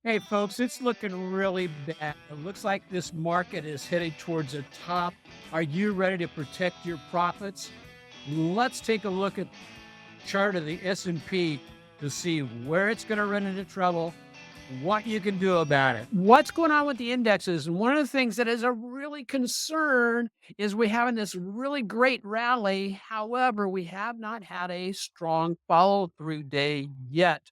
Hey, folks, it's looking really bad. It looks like this market is heading towards a top. Are you ready to protect your profits? Let's take a look at the chart of the S&P to see where it's going to run into trouble, what you can do about it. What's going on with the indexes? And one of the things that is a really concern is we having this really great rally. However, we have not had a strong follow through day yet.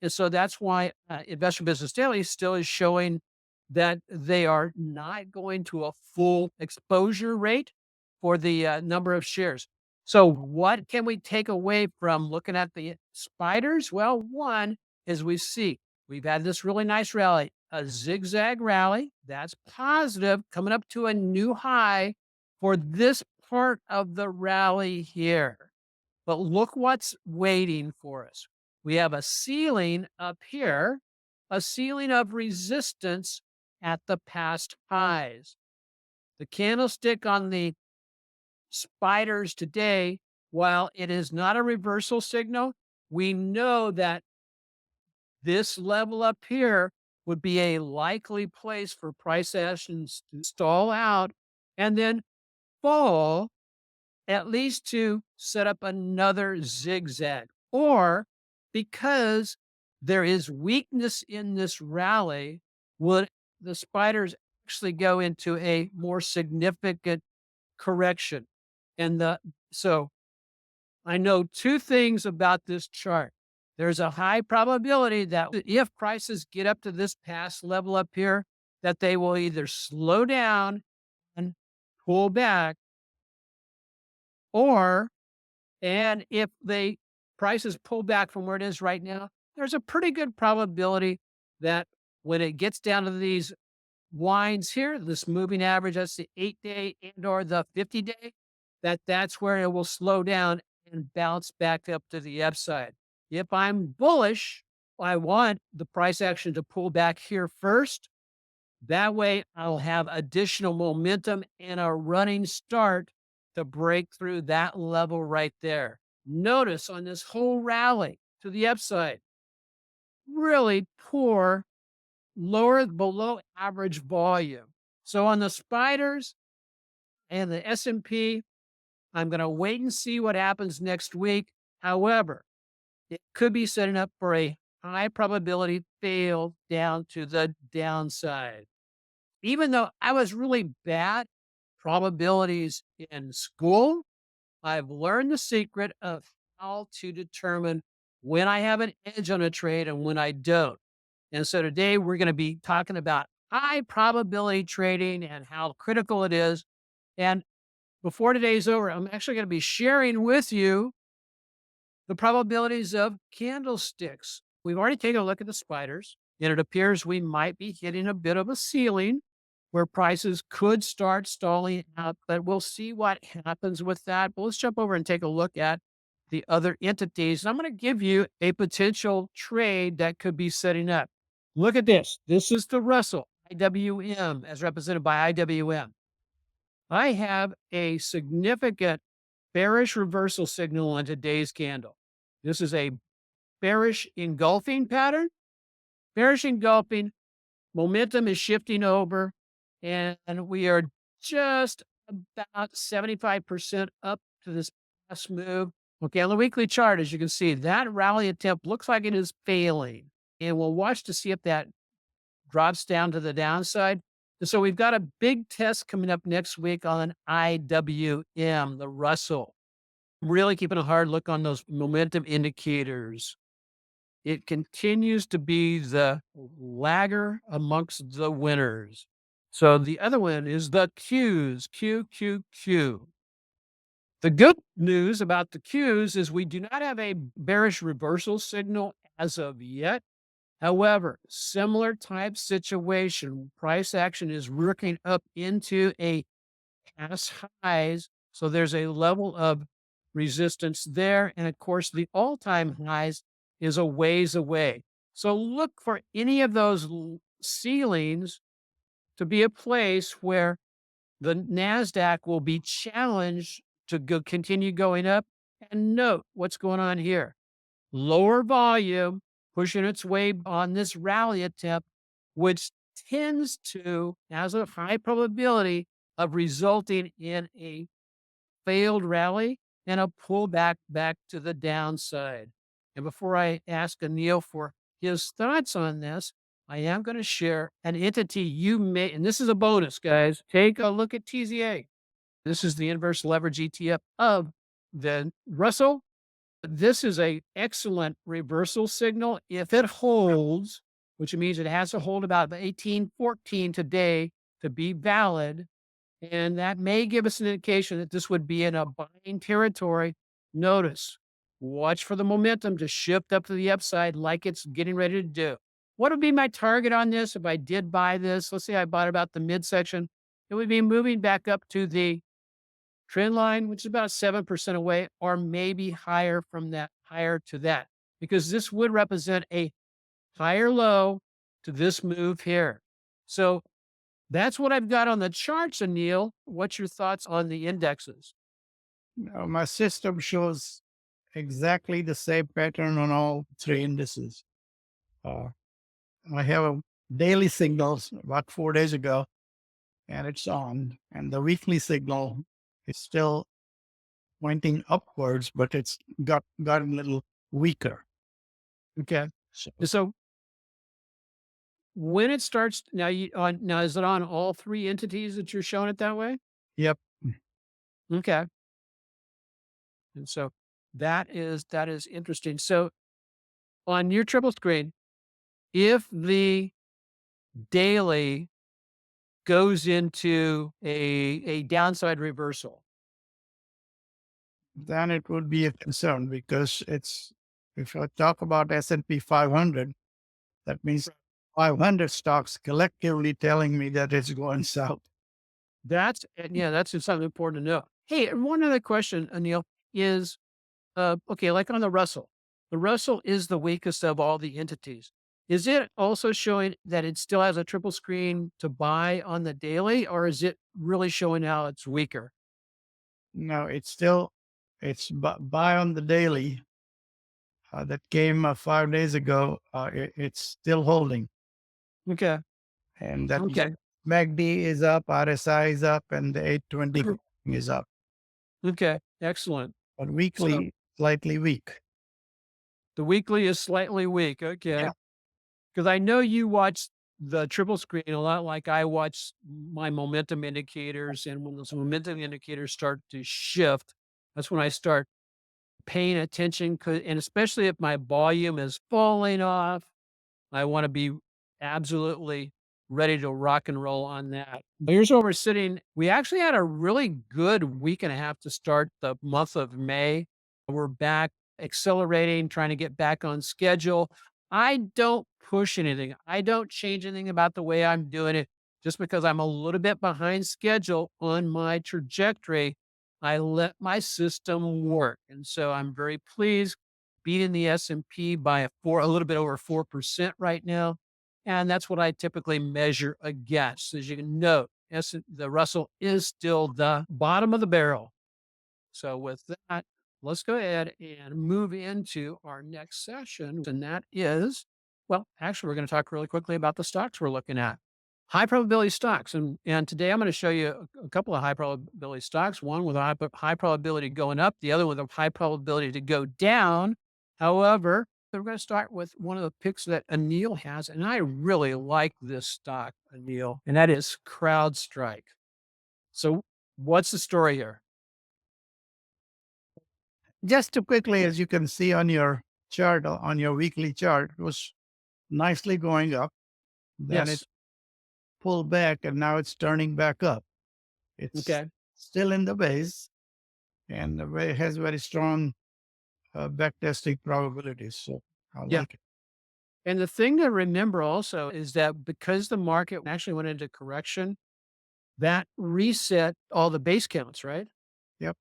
And so that's why Investor Business Daily still is showing that they are not going to a full exposure rate for the number of shares. So, what can we take away from looking at the spiders? Well, one is we've had this really nice rally, a zigzag rally. That's positive, coming up to a new high for this part of the rally here. But look what's waiting for us. We have a ceiling up here, a ceiling of resistance at the past highs. The candlestick on the spiders today, while it is not a reversal signal, we know that this level up here would be a likely place for price actions to stall out and then fall, at least to set up another zigzag. Or because there is weakness in this rally, would the spiders actually go into a more significant correction? And so I know two things about this chart. There's a high probability that if prices get up to this past level up here, that they will either slow down and pull back, or and if they prices pull back from where it is right now, there's a pretty good probability that when it gets down to these lines here, this moving average, that's the 8-day and or the 50-day, that's where it will slow down and bounce back up to the upside. If I'm bullish, I want the price action to pull back here first. That way I'll have additional momentum and a running start to break through that level right there. Notice on this whole rally to the upside, really poor, lower below average volume. So on the spiders and the S&P, I'm going to wait and see what happens next week. However, it could be setting up for a high probability fail down to the downside. Even though I was really bad probabilities in school, I've learned the secret of how to determine when I have an edge on a trade and when I don't. And so today we're going to be talking about high probability trading and how critical it is. And before today's over, I'm actually going to be sharing with you the probabilities of candlesticks. We've already taken a look at the spiders, and it appears we might be hitting a bit of a ceiling where prices could start stalling out, but we'll see what happens with that. But let's jump over and take a look at the other entities. And I'm going to give you a potential trade that could be setting up. Look at this. This is the Russell IWM as represented by IWM. I have a significant bearish reversal signal on today's candle. This is a bearish engulfing pattern. Bearish engulfing, momentum is shifting over, and we are just about 75% up to this past move. Okay, on the weekly chart, as you can see, that rally attempt looks like it is failing. And we'll watch to see if that drops down to the downside. So we've got a big test coming up next week on IWM, the Russell. Really keeping a hard look on those momentum indicators. It continues to be the lagger amongst the winners. So the other one is the Qs, Q, Q, Q. The good news about the Qs is we do not have a bearish reversal signal as of yet. However, similar type situation, price action is working up into a past highs. So there's a level of resistance there. And of course, the all time highs is a ways away. So look for any of those ceilings to be a place where the NASDAQ will be challenged to continue going up. And note what's going on here. Lower volume pushing its way on this rally attempt, which tends to, has a high probability of resulting in a failed rally and a pullback back to the downside. And before I ask Anil for his thoughts on this, I am going to share an entity you may, and this is a bonus, guys. Take a look at TZA. This is the inverse leverage ETF of the Russell. This is a excellent reversal signal. If it holds, which means it has to hold about 1814 today to be valid, and that may give us an indication that this would be in a buying territory. Notice, watch for the momentum to shift up to the upside like it's getting ready to do. What would be my target on this if I did buy this? Let's say I bought about the midsection. It would be moving back up to the trend line, which is about 7% away, or maybe higher from that, higher to that, because this would represent a higher low to this move here. So that's what I've got on the charts, Anil. What's your thoughts on the indexes? Now, my system shows exactly the same pattern on all three indices. Uh, I have a daily signals about 4 days ago, and it's on, and the weekly signal is still pointing upwards, but it's gotten a little weaker. Okay. So, So when it starts now, you on now is it on all three entities that you're showing it that way? yep, Okay. And so that is interesting. So on your triple screen, if the daily goes into a downside reversal, then it would be a concern because it's, if I talk about S&P 500, that means 500 stocks collectively telling me that it's going south. that's and yeah, that's just something important to know. Hey, and one other question, Anil, is okay, like on the Russell is the weakest of all the entities. Is it also showing that it still has a triple screen to buy on the daily, or is it really showing how it's weaker? No, it's still, it's buy on the daily that came 5 days ago. It's still holding, Okay. and that Okay. MACD is up, RSI is up, and the 820 is up, Okay. Excellent. but So weekly slightly weak. the weekly is slightly weak. Yeah. Okay. Because I know you watch the triple screen a lot like I watch my momentum indicators. And when those momentum indicators start to shift, that's when I start paying attention. And especially if my volume is falling off, I want to be absolutely ready to rock and roll on that. But here's where we're sitting. We actually had a really good week and a half to start the month of May. We're back accelerating, trying to get back on schedule. I don't push anything. I don't change anything about the way I'm doing it just because I'm a little bit behind schedule on my trajectory. I let my system work. And so I'm very pleased beating the S&P by a little bit over 4% right now. And that's what I typically measure against. As you can note, the Russell is still the bottom of the barrel. So with that, let's go ahead and move into our next session. And that is, well, actually, we're going to talk really quickly about the stocks we're looking at. High probability stocks. And today I'm going to show you a couple of high probability stocks, one with a high probability going up, the other with a high probability to go down. However, we're going to start with one of the picks that Anil has. And I really like this stock, Anil, and that is CrowdStrike. So what's the story here? Just to quickly, as you can see on your chart, on your weekly chart, it was nicely going up. Then it Yes. pulled back, and now it's turning back up. It's Okay. still in the base, and has very strong backtesting probabilities. So I Yeah. like it. And the thing to remember also is that because the market actually went into correction, that reset all the base counts, right? Yep.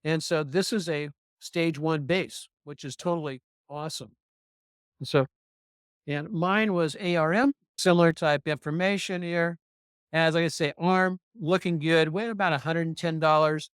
And so this is a stage one base, which is totally awesome. And so, and mine was ARM, similar type information here. As like I say, ARM looking good, weighed about $110.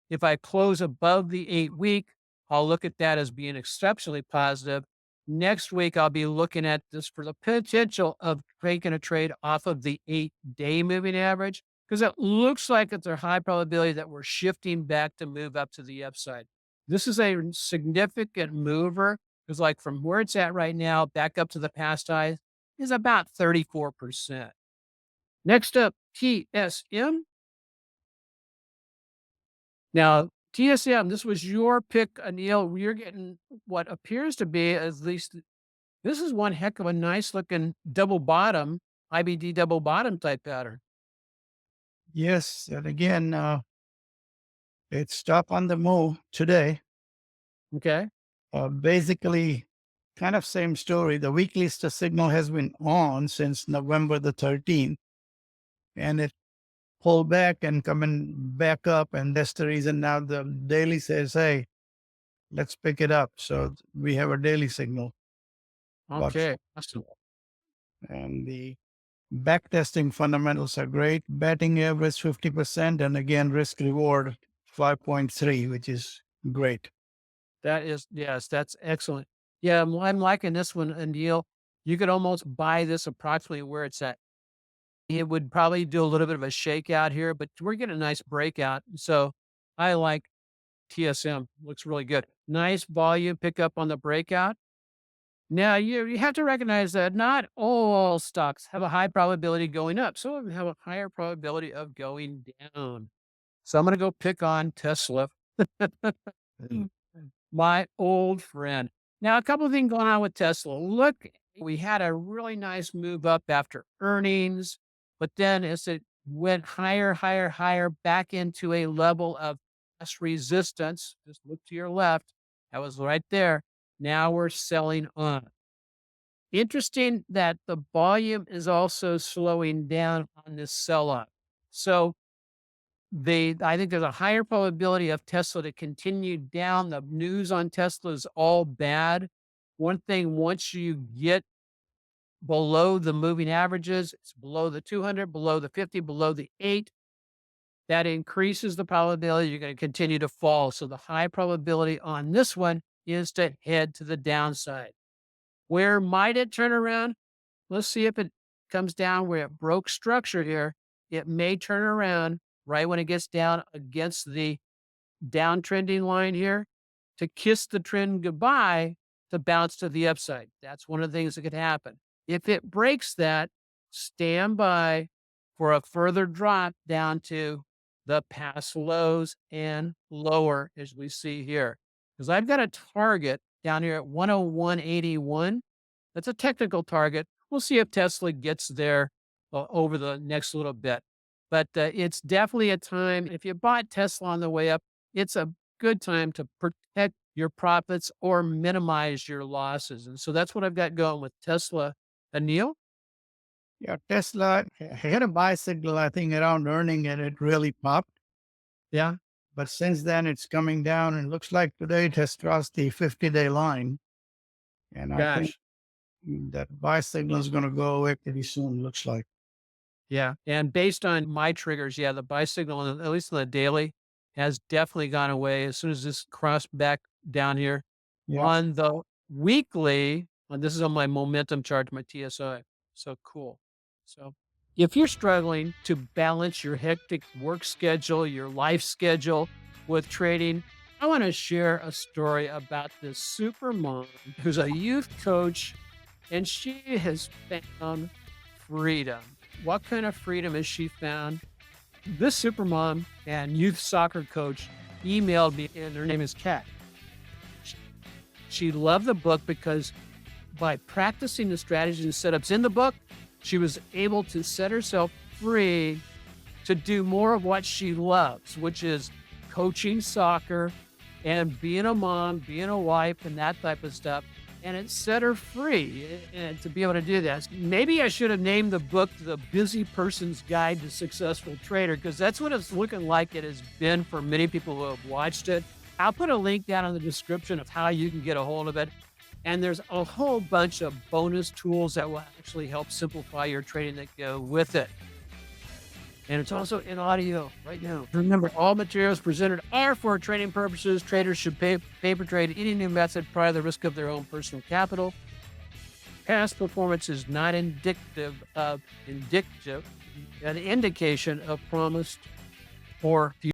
If I close above the 8 week, I'll look at that as being exceptionally positive. Next week, I'll be looking at this for the potential of taking a trade off of the 8-day moving average because it looks like it's a high probability that we're shifting back to move up to the upside. This is a significant mover because, like, from where it's at right now, back up to the past highs is about 34%. Next up, TSM. Now, TSM, this was your pick, Anil. You're getting what appears to be, at least, this is one heck of a nice looking double bottom, IBD double bottom type pattern. Yes, and again, it's stopped on the move today. Okay. Basically, kind of same story. The weekly signal has been on since November the 13th, and it pulled back and coming back up, and that's the reason now the daily says, "Hey, let's pick it up." So we have a daily signal, but Okay. Awesome. and the back testing fundamentals are great. Batting average 50%, and again, risk reward 5.3, which is great. That is, yes, that's excellent. Yeah, I'm liking this one, Anil. You could almost buy this approximately where it's at. It would probably do a little bit of a shakeout here, but we're getting a nice breakout. So I like TSM. Looks really good. Nice volume pickup on the breakout. Now, you have to recognize that not all stocks have a high probability going up. Some of them have a higher probability of going down. So I'm going to go pick on Tesla, my old friend. Now, a couple of things going on with Tesla. Look, we had a really nice move up after earnings, but then as it went higher, higher, higher, back into a level of less resistance, just look to your left. That was right there. Now we're selling on. Interesting that the volume is also slowing down on this sell-off. So I think there's a higher probability of Tesla to continue down. The news on Tesla is all bad. One thing, once you get below the moving averages, it's below the 200, below the 50, below the 8, that increases the probability you're going to continue to fall. So the high probability on this one is to head to the downside. Where might it turn around? Let's see if it comes down where it broke structure here. It may turn around right when it gets down against the downtrending line here to kiss the trend goodbye to bounce to the upside. That's one of the things that could happen. If it breaks that, stand by for a further drop down to the past lows and lower as we see here. Because I've got a target down here at 101.81. That's a technical target. We'll see if Tesla gets there over the next little bit. But it's definitely a time. If you bought Tesla on the way up, it's a good time to protect your profits or minimize your losses. And so that's what I've got going with Tesla. Anil? Yeah, Tesla had a buy signal, I think, around earning, and it really popped. Yeah. But since then, it's coming down, and it looks like today it has crossed the 50-day line. And I think Gosh. that buy signal is going to go away pretty soon, looks like. Yeah. And based on my triggers, yeah, the buy signal, at least on the daily, has definitely gone away as soon as this crossed back down here. Yeah. On the weekly, and this is on my momentum chart, my TSI. So cool. So if you're struggling to balance your hectic work schedule, your life schedule with trading, I want to share a story about this super mom who's a youth coach, and she has found freedom. What kind of freedom has she found? This super mom and youth soccer coach emailed me, and her name is Kat. She loved the book because by practicing the strategies and setups in the book, she was able to set herself free to do more of what she loves, which is coaching soccer and being a mom, being a wife, and that type of stuff. And it set her free and to be able to do that. Maybe I should have named the book The Busy Person's Guide to Successful Trader, because that's what it's looking like it has been for many people who have watched it. I'll put a link down in the description of how you can get a hold of it. And there's a whole bunch of bonus tools that will actually help simplify your trading that go with it. And it's also in audio right now. Remember, all materials presented are for training purposes. Traders should paper trade any new method prior to the risk of their own personal capital. Past performance is not indicative, an indication of promised or future